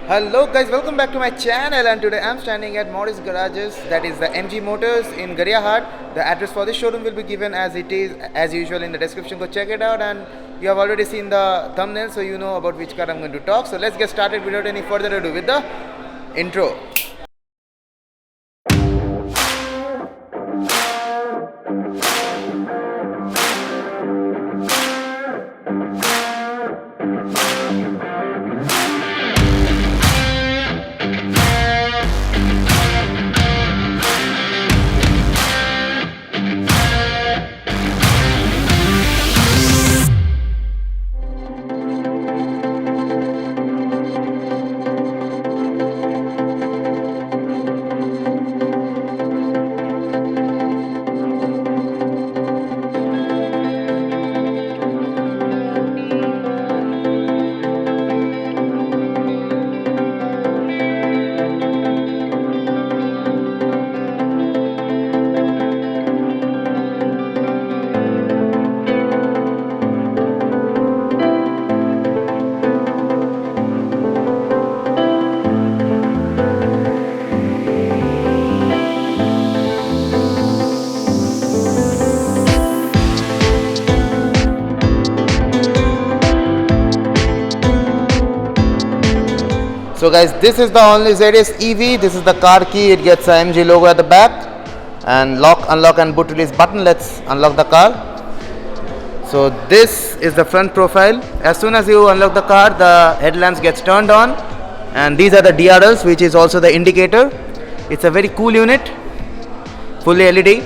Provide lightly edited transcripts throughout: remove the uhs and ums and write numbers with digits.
Hello guys, welcome back to my channel, and today I'm standing at Morris Garages, that is the MG Motors in Kalighat. The address for this showroom will be given as it is as usual in the description. Go check it out, and you have already seen the thumbnail, so you know about which car I'm going to talk. So let's get started without any further ado with the intro. So guys, this is the only ZS EV. This is the car key. It gets a MG logo at the back, and lock, unlock and boot release button. Let's unlock the car. So this is the front profile. As soon as you unlock the car, the headlamps gets turned on, and these are the DRLs, which is also the indicator. It's a very cool unit, fully LED.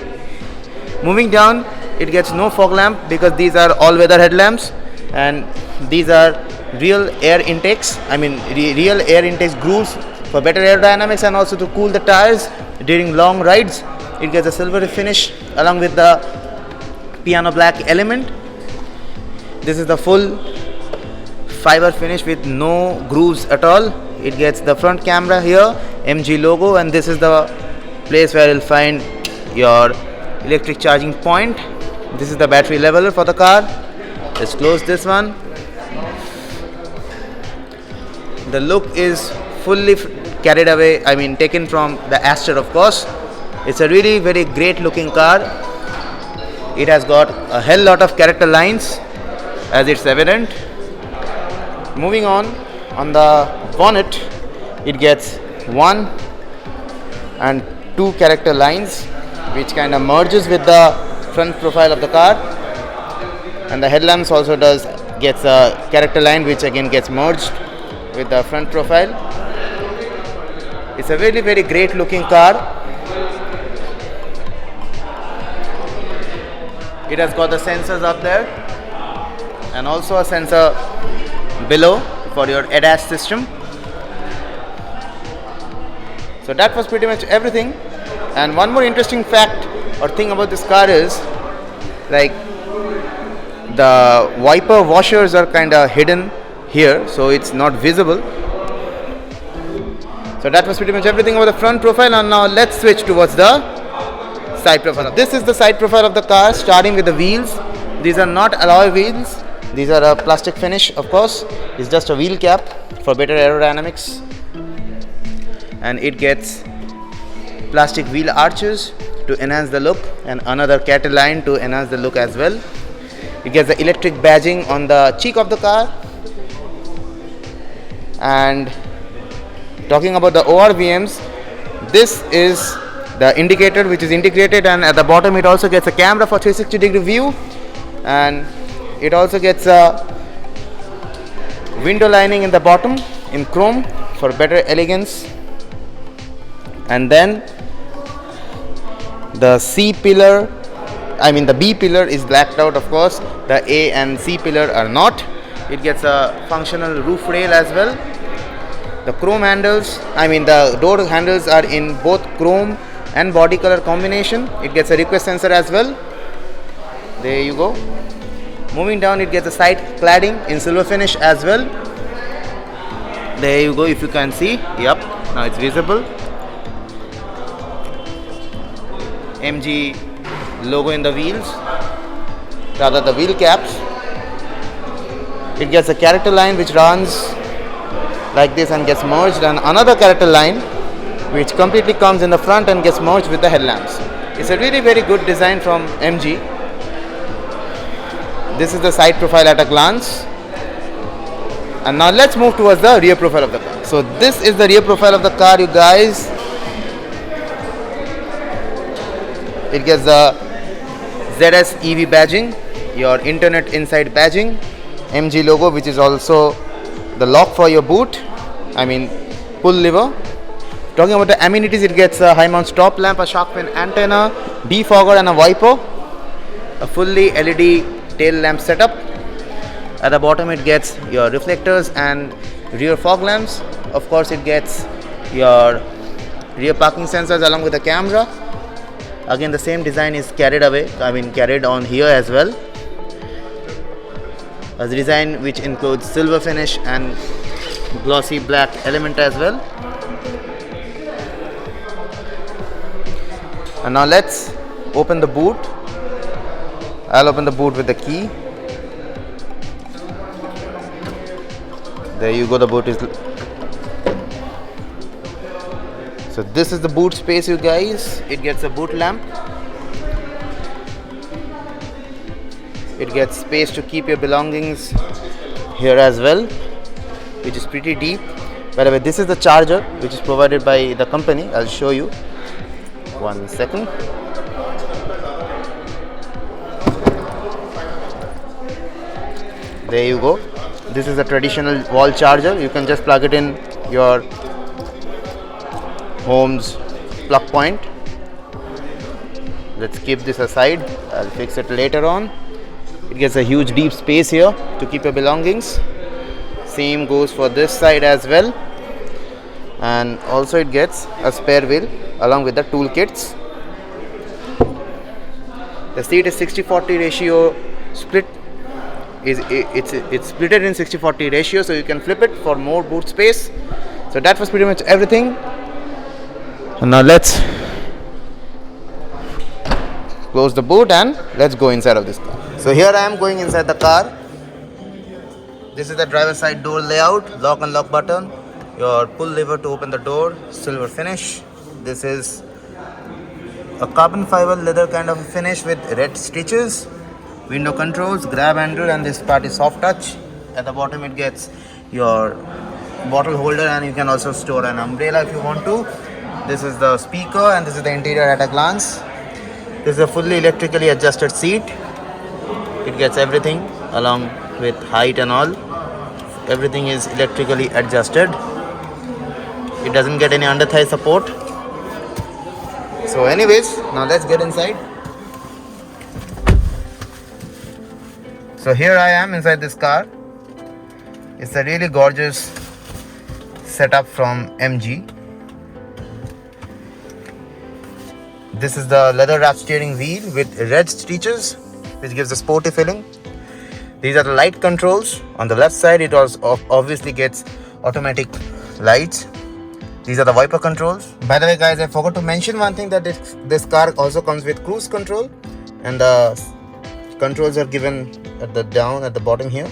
Moving down, it gets no fog lamp because these are all weather headlamps, and these are real air intakes. Real air intakes grooves for better aerodynamics and also to cool the tires during long rides. It gets a silvery finish along with the piano black element. This is the full fiber finish with no grooves at all. It gets the front camera here, MG logo, and this is the place where you'll find your electric charging point. This is the battery leveler for the car. Let's close this one. The look is fully carried away, taken from the Aster, of course. It's a really very great looking car. It has got a hell lot of character lines, as it's evident. Moving on the bonnet, it gets 1 and 2 character lines, which kind of merges with the front profile of the car. And the headlamps also gets a character line, which again gets merged with the front profile. It's a really very great looking car. It has got the sensors up there and also a sensor below for your ADAS system. So that was pretty much everything. And one more interesting fact or thing about this car is, like, the wiper washers are kind of hidden here, so it's not visible. So that was pretty much everything about the front profile, and now let's switch towards the side profile. This is the side profile of the car, starting with the wheels. These are not alloy wheels. These are a plastic finish, of course. It's just a wheel cap for better aerodynamics, and it gets plastic wheel arches to enhance the look, and another cattle line to enhance the look as well. It gets the electric badging on the cheek of the car. And talking about the ORVMs, this is the indicator which is integrated, and at the bottom it also gets a camera for 360-degree view, and it also gets a window lining in the bottom in chrome for better elegance. And then the the B pillar is blacked out, of course. The A and C pillar are not. It gets a functional roof rail as well. The chrome handles, the door handles are in both chrome and body color combination. It gets a request sensor as well. There you go. Moving down, it gets a side cladding in silver finish as well. There you go, if you can see. Yep, now it's visible. MG logo in the wheels, rather the wheel caps. It gets a character line which runs like this and gets merged, and another character line which completely comes in the front and gets merged with the headlamps. It's a really very good design from MG. This is the side profile at a glance. And now let's move towards the rear profile of the car. So this is the rear profile of the car, you guys. It gets the ZS EV badging, your internet inside badging, MG logo, which is also the lock for your boot, pull lever. Talking about the amenities, it gets a high mount stop lamp, a shark fin antenna, defogger and a wiper, a fully LED tail lamp setup. At the bottom it gets your reflectors and rear fog lamps. Of course it gets your rear parking sensors along with the camera. Again, the same design is carried on here as well. A design which includes silver finish and glossy black element as well. And now let's open the boot. I'll open the boot with the key. There you go, the boot is. So this is the boot space, you guys. It gets a boot lamp. It gets space to keep your belongings here as well, which is pretty deep. By the way, this is the charger which is provided by the company. I'll show you. 1 second. There you go. This is a traditional wall charger. You can just plug it in your home's plug point. Let's keep this aside. I'll fix it later on. It gets a huge deep space here to keep your belongings. Same goes for this side as well. And also it gets a spare wheel along with the toolkits. The seat is 60-40 ratio split. It's split in 60-40 ratio, so you can flip it for more boot space. So that was pretty much everything. And now let's close the boot and let's go inside of this car. So here I am going inside the car. This is the driver side door layout. Lock and lock button, your pull lever to open the door, silver finish. This is a carbon fiber leather kind of finish with red stitches. Window controls, grab handle, and this part is soft touch. At the bottom it gets your bottle holder, and you can also store an umbrella if you want to. This is the speaker, and this is the interior at a glance. This is a fully electrically adjusted seat. It gets everything along with height and all. Everything is electrically adjusted. It doesn't get any under thigh support. So anyways, now let's get inside. So here I am inside this car. It's a really gorgeous setup from MG. This is the leather wrap steering wheel with red stitches, which gives a sporty feeling. These are the light controls. On the left side, it also obviously gets automatic lights. These are the wiper controls. By the way, guys, I forgot to mention one thing, that this car also comes with cruise control, and the controls are given at the bottom here,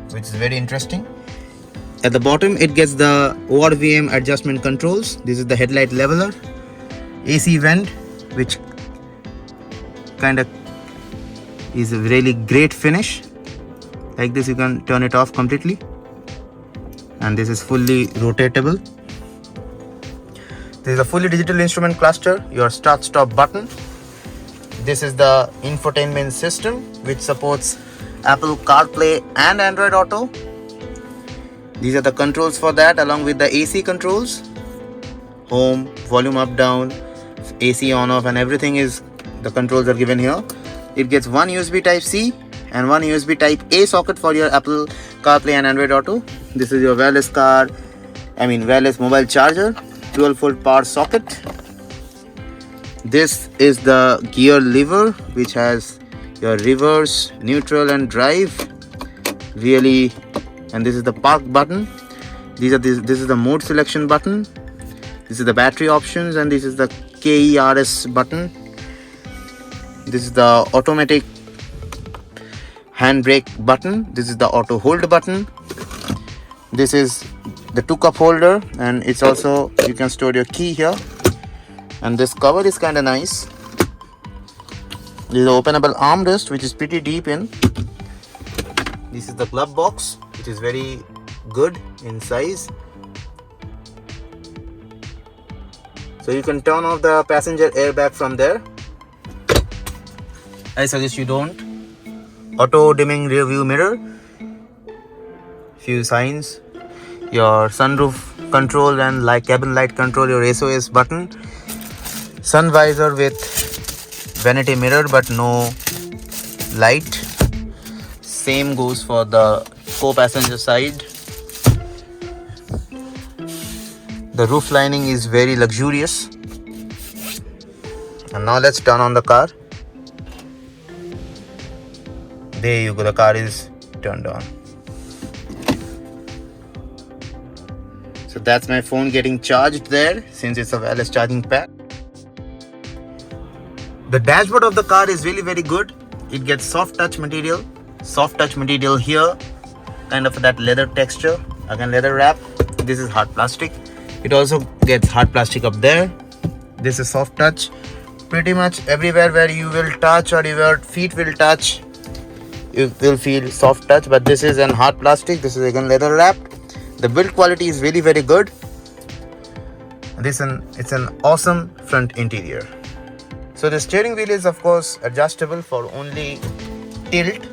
which is very interesting. At the bottom it gets the ORVM adjustment controls. This is the headlight leveler, AC vent, which kind of is a really great finish. Like this, you can turn it off completely, and this is fully rotatable. This is a fully digital instrument cluster, your start stop button. This is the infotainment system, which supports Apple CarPlay and Android Auto. These are the controls for that, along with the AC controls. Home, volume up down, AC on off, and everything is, the controls are given here. It gets one USB type C and one USB type A socket for your Apple CarPlay and Android Auto. This is your wireless mobile charger, 12-volt power socket. This is the gear lever, which has your reverse, neutral and drive. Really, and this is the park button. This is the mode selection button. This is the battery options, and this is the KERS button. This is the automatic handbrake button. This is the auto hold button. This is the 2 cup holder, and it's also, you can store your key here. And this cover is kind of nice. This is the openable armrest, which is pretty deep in. This is the glove box, which is very good in size. So you can turn off the passenger airbag from there. I suggest you don't. Auto dimming rear view mirror. Few signs. Your sunroof control and cabin light control, your SOS button. Sun visor with vanity mirror but no light. Same goes for the co-passenger side. The roof lining is very luxurious. And now let's turn on the car. There you go, the car is turned on. So that's my phone getting charged there, since it's a wireless charging pad. The dashboard of the car is really very good. It gets soft touch material here, kind of that leather texture, again leather wrap. This is hard plastic. It also gets hard plastic up there. This is soft touch. Pretty much everywhere where you will touch or your feet will touch, you will feel soft touch, but this is an hard plastic. This is again leather wrapped. The build quality is really very good. It's an awesome front interior. So the steering wheel is of course adjustable for only tilt.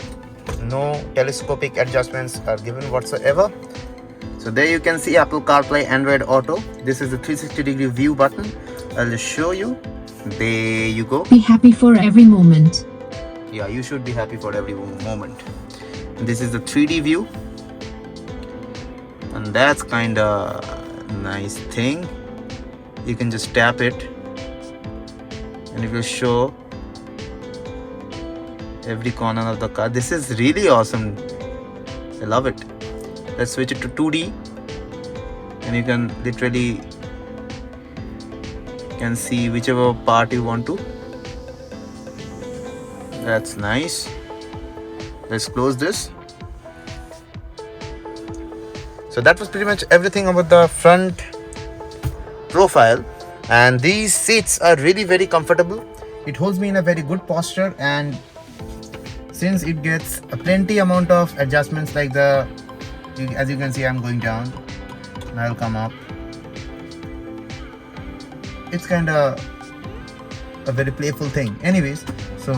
No telescopic adjustments are given whatsoever. So there you can see Apple CarPlay, Android Auto. This is the 360-degree view button. I'll just show you. There you go. Be happy for every moment. Yeah, you should be happy for every moment. And this is the 3D view. And that's kind of nice thing. You can just tap it and it will show every corner of the car. This is really awesome. I love it. Let's switch it to 2D, and you can literally see whichever part you want to. That's nice. Let's close this. So that was pretty much everything about the front profile, and these seats are really very comfortable. It holds me in a very good posture, and since it gets a plenty amount of adjustments, like as you can see, I'm going down and I'll come up. It's kind of a very playful thing. Anyways, so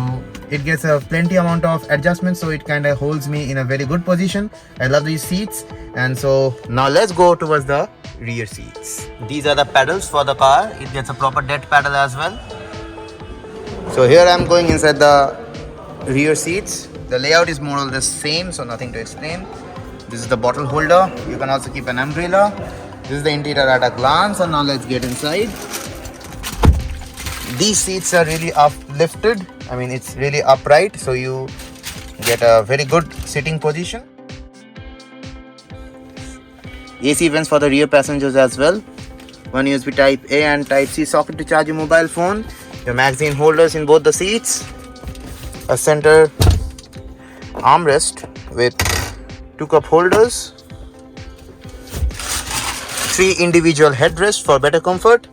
it gets a plenty amount of adjustments, so it kind of holds me in a very good position. I love these seats. And so now let's go towards the rear seats. These are the pedals for the car. It gets a proper dead pedal as well. So here I'm going inside the rear seats. The layout is more or less same, so nothing to explain. This is the bottle holder. You can also keep an umbrella. This is the interior at a glance, and now let's get inside. These seats are really uplifted. I mean, it's really upright, so you get a very good sitting position. AC vents for the rear passengers as well. One USB Type A and Type C socket to charge your mobile phone. Your magazine holders in both the seats. A center armrest with 2-cup holders. 3 individual headrests for better comfort.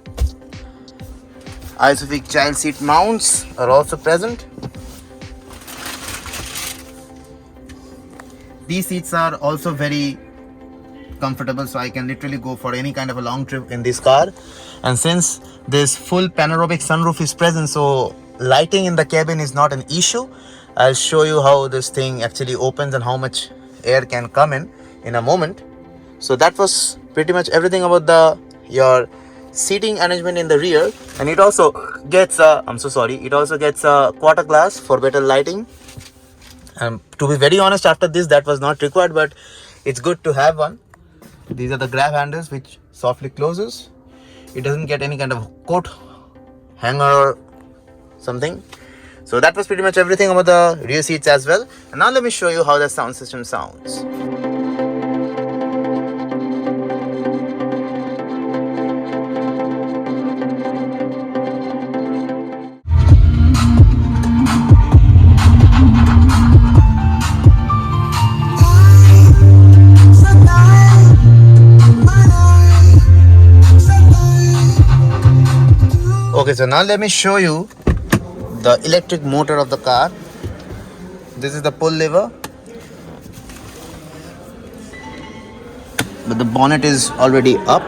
Isofix child seat mounts are also present. These seats are also very comfortable, so I can literally go for any kind of a long trip in this car. And since this full panoramic sunroof is present, so lighting in the cabin is not an issue. I'll show you how this thing actually opens and how much air can come in a moment. So that was pretty much everything about your seating arrangement in the rear. And it also gets it also gets a quarter glass for better lighting. To be very honest, after this that was not required, but it's good to have one. These are the grab handles which softly closes. It doesn't get any kind of coat hanger or something. So that was pretty much everything about the rear seats as well. And now let me show you how the sound system sounds. Okay, so now let me show you the electric motor of the car. This is the pull lever, but the bonnet is already up.